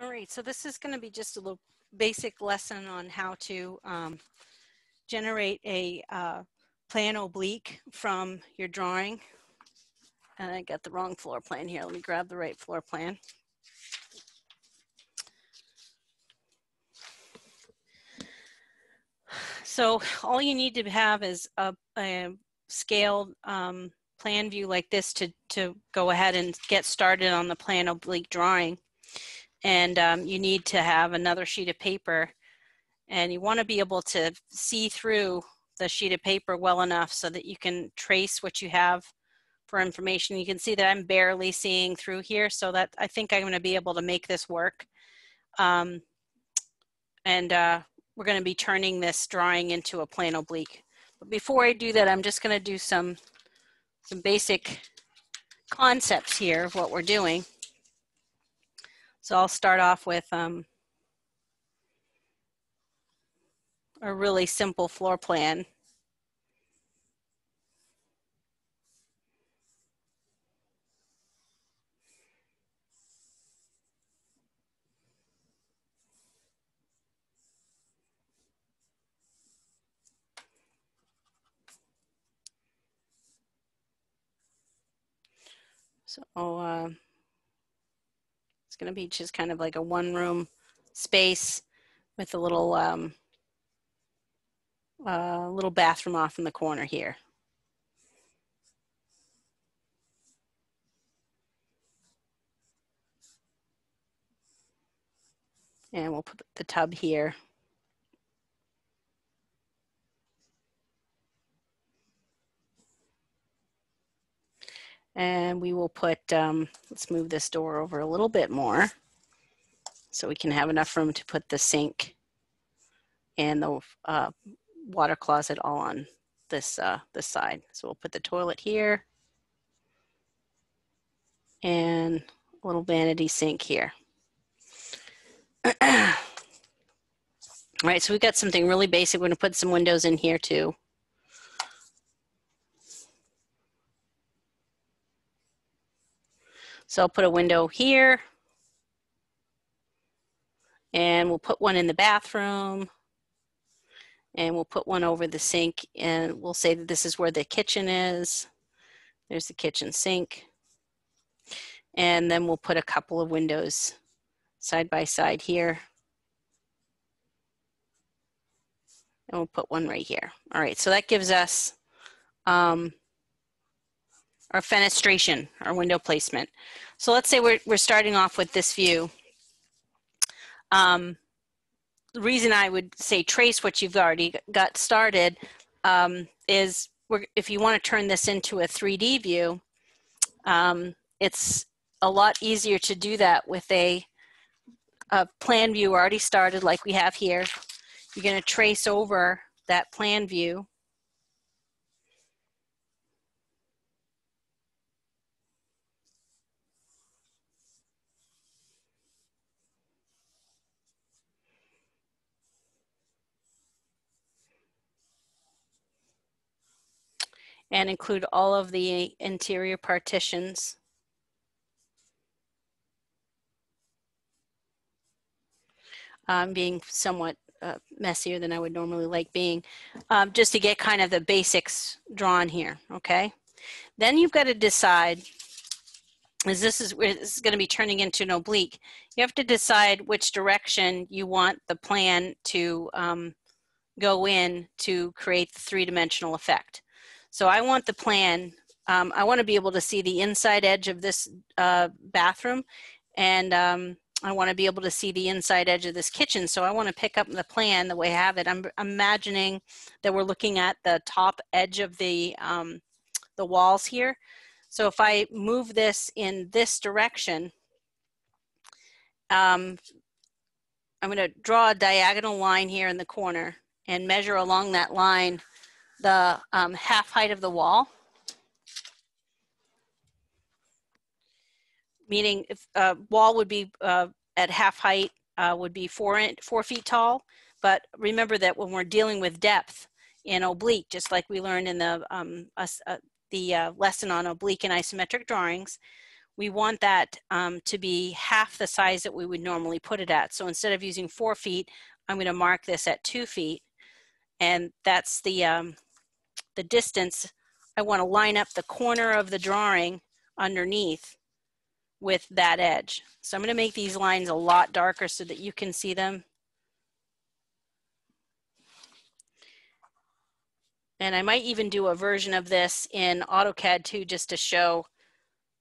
All right, so this is going to be just a little basic lesson on how to generate a plan oblique from your drawing. And I got the wrong floor plan here. Let me grab the right floor plan. So all you need to have is a scaled plan view like this to go ahead and get started on the plan oblique drawing. And you need to have another sheet of paper, and you want to be able to see through the sheet of paper well enough so that you can trace what you have for information. You can see that I'm barely seeing through here, so that I think I'm going to be able to make this work. We're going to be turning this drawing into a plan oblique. But before I do that, I'm just going to do some basic concepts here of what we're doing. So I'll start off with a really simple floor plan. So it's going to be just kind of like a one-room space with a little little bathroom off in the corner here. And we'll put the tub here. And we will put, let's move this door over a little bit more so we can have enough room to put the sink and the water closet all on this, this side. So we'll put the toilet here and a little vanity sink here. All right, so we've got something really basic. We're going to put some windows in here too. So I'll put a window here, and we'll put one in the bathroom, and we'll put one over the sink, and we'll say that this is where the kitchen is. There's the kitchen sink. And then we'll put a couple of windows side by side here. And we'll put one right here. All right, so that gives us our fenestration, our window placement. So let's say we're starting off with this view. The reason I would say trace what you've already got started is if you want to turn this into a 3D view, it's a lot easier to do that with a plan view already started like we have here. You're going to trace over that plan view. And include all of the interior partitions. Being somewhat messier than I would normally like being, just to get kind of the basics drawn here, okay? Then you've got to decide, as this is going to be turning into an oblique, you have to decide which direction you want the plan to go in to create the three-dimensional effect. So I want the plan, I want to be able to see the inside edge of this bathroom, and I want to be able to see the inside edge of this kitchen. So I want to pick up the plan the way I have it. I'm imagining that we're looking at the top edge of the walls here. So if I move this in this direction, I'm going to draw a diagonal line here in the corner and measure along that line the half height of the wall. Meaning if wall would be at half height would be 4 feet tall. But remember that when we're dealing with depth in oblique, just like we learned in the lesson on oblique and isometric drawings, we want that to be half the size that we would normally put it at. So instead of using 4 feet, I'm going to mark this at 2 feet. And that's the distance. I want to line up the corner of the drawing underneath with that edge. So I'm going to make these lines a lot darker so that you can see them. And I might even do a version of this in AutoCAD too, just to show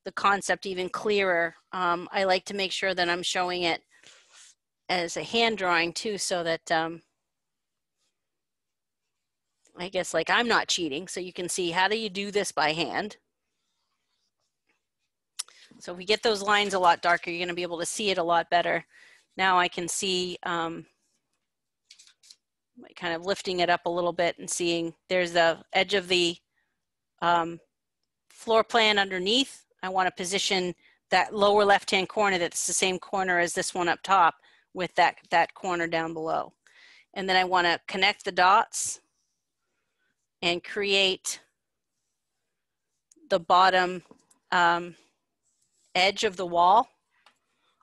the concept even clearer. I like to make sure that I'm showing it as a hand drawing too, so that I guess like I'm not cheating, so you can see how do you do this by hand. So if we get those lines a lot darker, you're going to be able to see it a lot better. Now I can see kind of lifting it up a little bit and seeing there's the edge of the floor plan underneath. I want to position that lower left-hand corner that's the same corner as this one up top with that corner down below. And then I want to connect the dots and create the bottom edge of the wall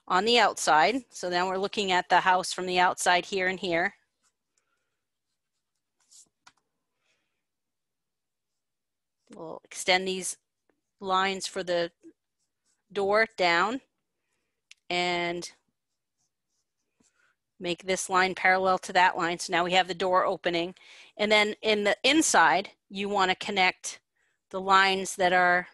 on the outside. So now we're looking at the house from the outside here and here. We'll extend these lines for the door down and make this line parallel to that line. So now we have the door opening. And then in the inside, you want to connect the lines that are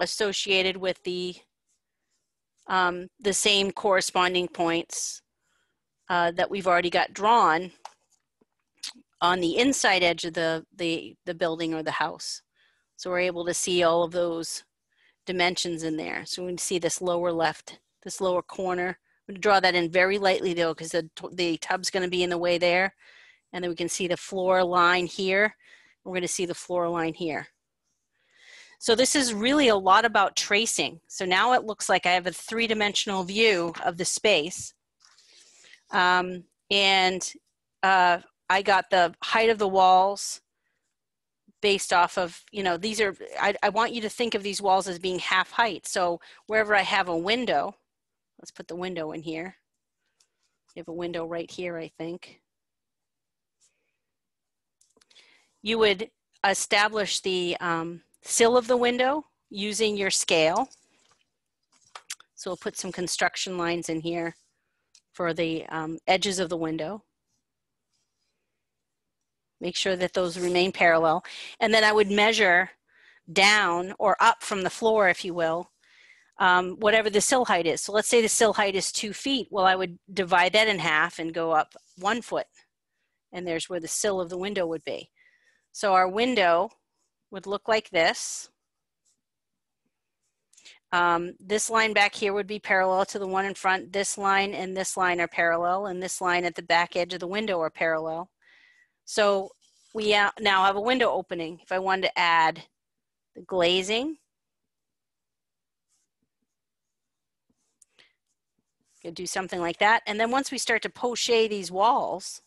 associated with the same corresponding points that we've already got drawn on the inside edge of the building or the house. So we're able to see all of those dimensions in there. So we can see this lower left, this lower corner. I'm going to draw that in very lightly though, because the tub's going to be in the way there. And then we can see the floor line here. We're going to see the floor line here. So this is really a lot about tracing. So now it looks like I have a three-dimensional view of the space. I got the height of the walls based off of, you know, these are, I want you to think of these walls as being half height. So wherever I have a window, let's put the window in here. You have a window right here, I think. You would establish the sill of the window using your scale. So we'll put some construction lines in here for the edges of the window. Make sure that those remain parallel. And then I would measure down or up from the floor, if you will, whatever the sill height is. So let's say the sill height is 2 feet. Well, I would divide that in half and go up 1 foot. And there's where the sill of the window would be. So our window would look like this. This line back here would be parallel to the one in front. This line and this line are parallel, and this line at the back edge of the window are parallel. So we now have a window opening. If I wanted to add the glazing, could do something like that. And then once we start to poche these walls,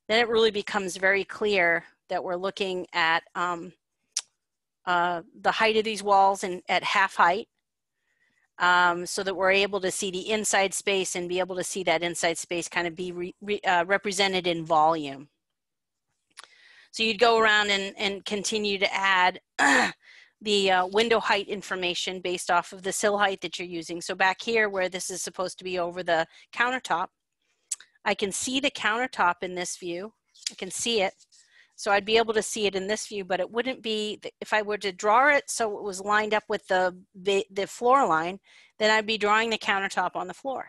then it really becomes very clear that we're looking at the height of these walls and at half height, so that we're able to see the inside space and be able to see that inside space kind of be represented in volume. So you'd go around and continue to add the window height information based off of the sill height that you're using. So back here where this is supposed to be over the countertop, I can see the countertop in this view. I can see it. So I'd be able to see it in this view, but it wouldn't be, if I were to draw it so it was lined up with the floor line, then I'd be drawing the countertop on the floor.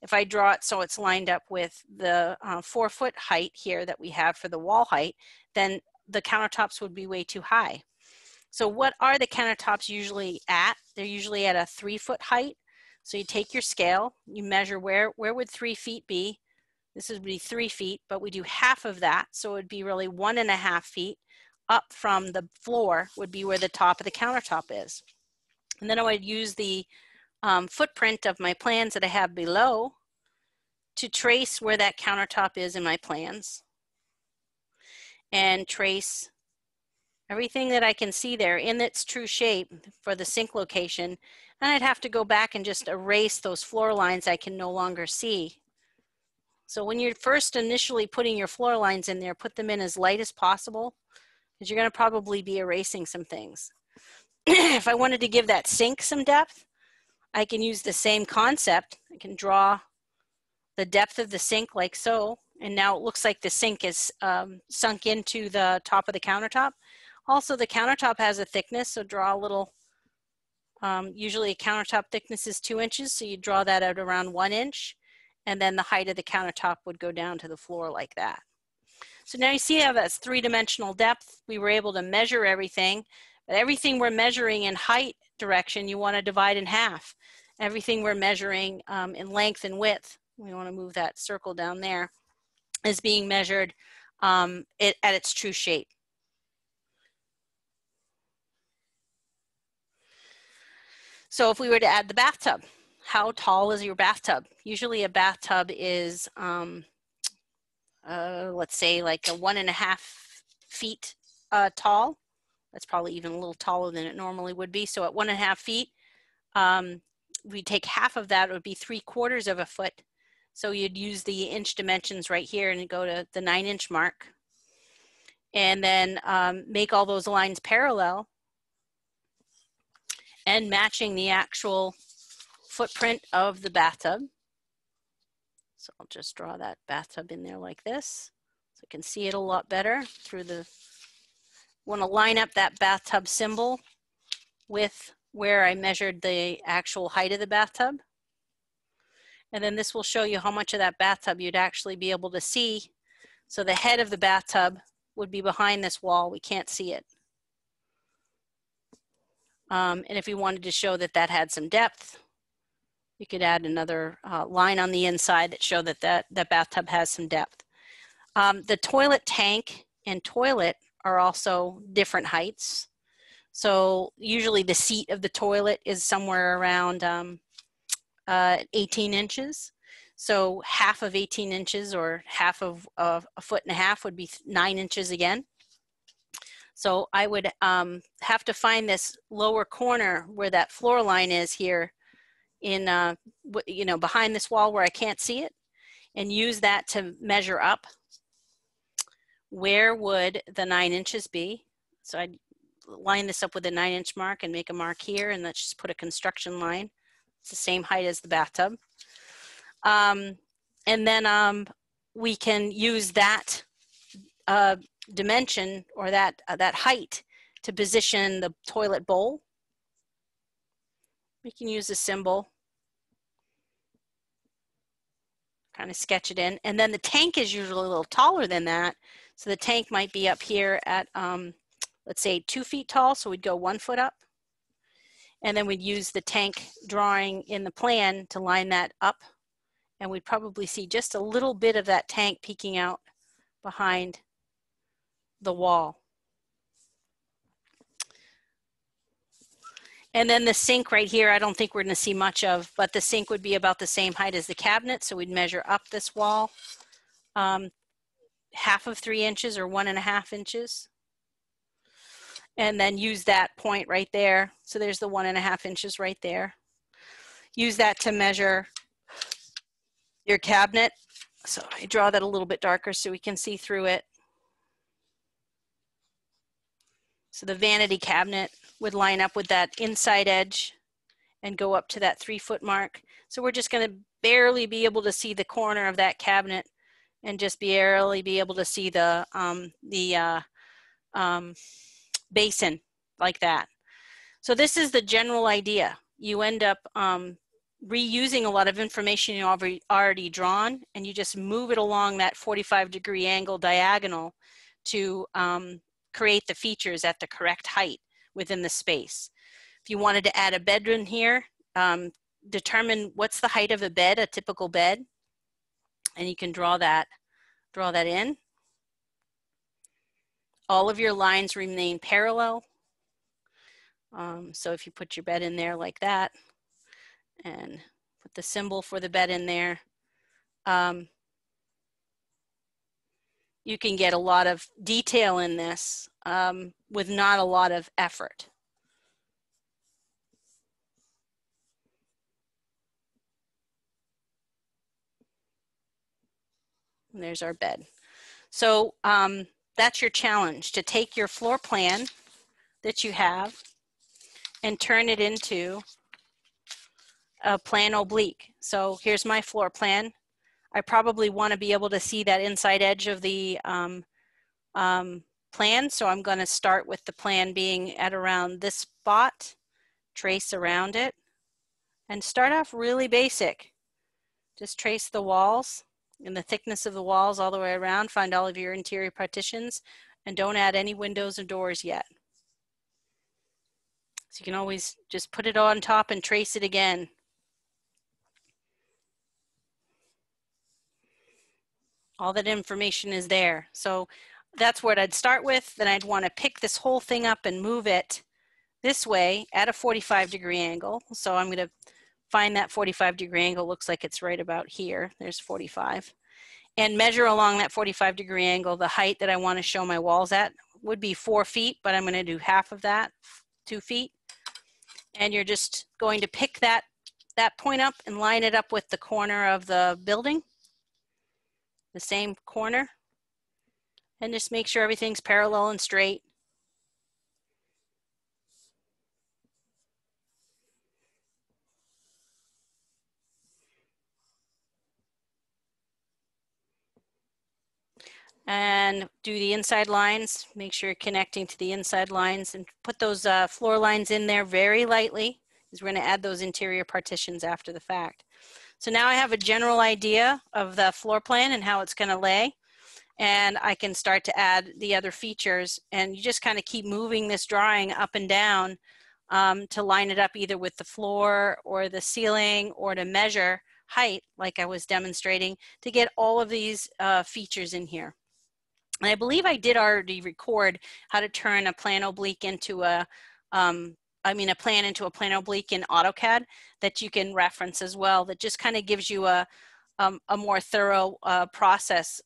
If I draw it so it's lined up with the 4 foot height here that we have for the wall height, then the countertops would be way too high. So what are the countertops usually at? They're usually at a 3 foot height. So you take your scale, you measure where would 3 feet be. This would be 3 feet, but we do half of that. So it would be really 1.5 feet up from the floor would be where the top of the countertop is. And then I would use the footprint of my plans that I have below to trace where that countertop is in my plans and trace Everything that I can see there in its true shape for the sink location, and I'd have to go back and just erase those floor lines I can no longer see. So when you're first initially putting your floor lines in there, put them in as light as possible, because you're going to probably be erasing some things. If I wanted to give that sink some depth, I can use the same concept. I can draw the depth of the sink like so, and now it looks like the sink is sunk into the top of the countertop. Also, the countertop has a thickness, so draw a little, usually a countertop thickness is 2 inches, so you draw that out around 1 inch, and then the height of the countertop would go down to the floor like that. So now you see how that's 3-dimensional depth. We were able to measure everything, but everything we're measuring in height direction, you want to divide in half. Everything we're measuring in length and width, we want to move that circle down there, is being measured at its true shape. So if we were to add the bathtub, how tall is your bathtub? Usually a bathtub is, let's say like a 1.5 feet tall. That's probably even a little taller than it normally would be. So at 1.5 feet, we take half of that, it would be 3/4 of a foot. So you'd use the inch dimensions right here and go to the 9-inch mark. And then make all those lines parallel and matching the actual footprint of the bathtub. So I'll just draw that bathtub in there like this, so I can see it a lot better through the, want to line up that bathtub symbol with where I measured the actual height of the bathtub. And then this will show you how much of that bathtub you'd actually be able to see. So the head of the bathtub would be behind this wall. We can't see it. And if you wanted to show that that had some depth, you could add another line on the inside that showed that that bathtub has some depth. The toilet tank and toilet are also different heights. So usually the seat of the toilet is somewhere around 18 inches. So half of 18 inches or half of 1.5 feet would be 9 inches again. So I would have to find this lower corner where that floor line is here in, behind this wall where I can't see it, and use that to measure up. Where would the 9 inches be? So I'd line this up with a 9-inch mark and make a mark here, and let's just put a construction line. It's the same height as the bathtub. And then we can use that dimension or that height to position the toilet bowl. We can use a symbol, kind of sketch it in. And then the tank is usually a little taller than that. So the tank might be up here at, let's say 2 feet tall. So we'd go 1 foot up. And then we'd use the tank drawing in the plan to line that up. And we'd probably see just a little bit of that tank peeking out behind the wall. And then the sink right here, I don't think we're going to see much of, but the sink would be about the same height as the cabinet. So we'd measure up this wall, half of 3 inches or 1.5 inches. And then use that point right there. So there's the 1.5 inches right there. Use that to measure your cabinet. So I draw that a little bit darker so we can see through it. So the vanity cabinet would line up with that inside edge and go up to that 3 foot mark. So we're just going to barely be able to see the corner of that cabinet and just barely be able to see the basin like that. So this is the general idea. You end up reusing a lot of information you've already drawn, and you just move it along that 45-degree angle diagonal to create the features at the correct height within the space. If you wanted to add a bedroom here, determine what's the height of a bed, a typical bed, and you can draw that in. All of your lines remain parallel. So if you put your bed in there like that and put the symbol for the bed in there, you can get a lot of detail in this with not a lot of effort. And there's our bed. So that's your challenge, to take your floor plan that you have and turn it into a plan oblique. So here's my floor plan. I probably want to be able to see that inside edge of the plan. So I'm going to start with the plan being at around this spot, trace around it, and start off really basic. Just trace the walls and the thickness of the walls all the way around. Find all of your interior partitions, and don't add any windows or doors yet. So you can always just put it on top and trace it again. All that information is there. So that's what I'd start with. Then I'd want to pick this whole thing up and move it this way at a 45-degree angle. So I'm going to find that 45-degree angle. Looks like it's right about here. There's 45. And measure along that 45-degree angle the height that I want to show my walls at. Would be 4 feet, but I'm going to do half of that, 2 feet. And you're just going to pick that point up and line it up with the corner of the building, the same corner, and just make sure everything's parallel and straight. And do the inside lines. Make sure you're connecting to the inside lines, and put those floor lines in there very lightly, because we're going to add those interior partitions after the fact. So now I have a general idea of the floor plan and how it's going to lay, and I can start to add the other features, and you just kind of keep moving this drawing up and down to line it up either with the floor or the ceiling, or to measure height like I was demonstrating, to get all of these features in here. And I believe I did already record how to turn a plan oblique into a plan into a plan oblique in AutoCAD that you can reference as well. That just kind of gives you a more thorough process.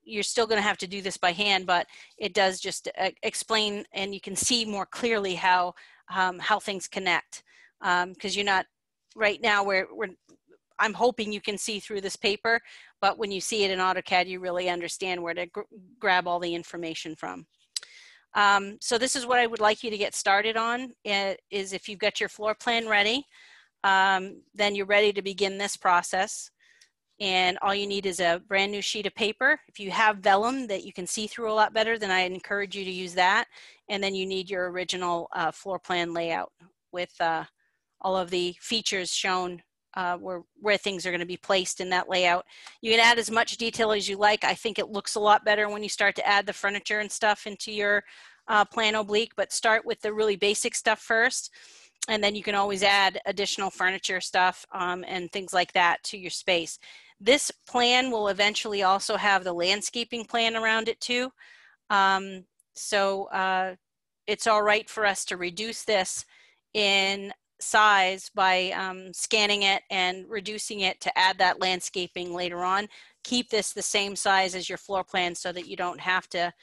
You're still going to have to do this by hand, but it does just explain, and you can see more clearly how things connect. Because you're not, right now I'm hoping you can see through this paper, but when you see it in AutoCAD, you really understand where to grab all the information from. So this is what I would like you to get started on, is if you've got your floor plan ready, then you're ready to begin this process. And all you need is a brand new sheet of paper. If you have vellum that you can see through a lot better, then I encourage you to use that. And then you need your original floor plan layout with all of the features shown where things are going to be placed in that layout. You can add as much detail as you like. I think it looks a lot better when you start to add the furniture and stuff into your plan oblique, but start with the really basic stuff first, and then you can always add additional furniture stuff and things like that to your space. This plan will eventually also have the landscaping plan around it too. So it's all right for us to reduce this in size by scanning it and reducing it to add that landscaping later on. Keep this the same size as your floor plan so that you don't have to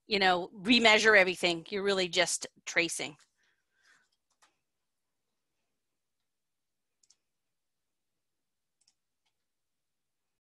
remeasure everything. You're really just tracing.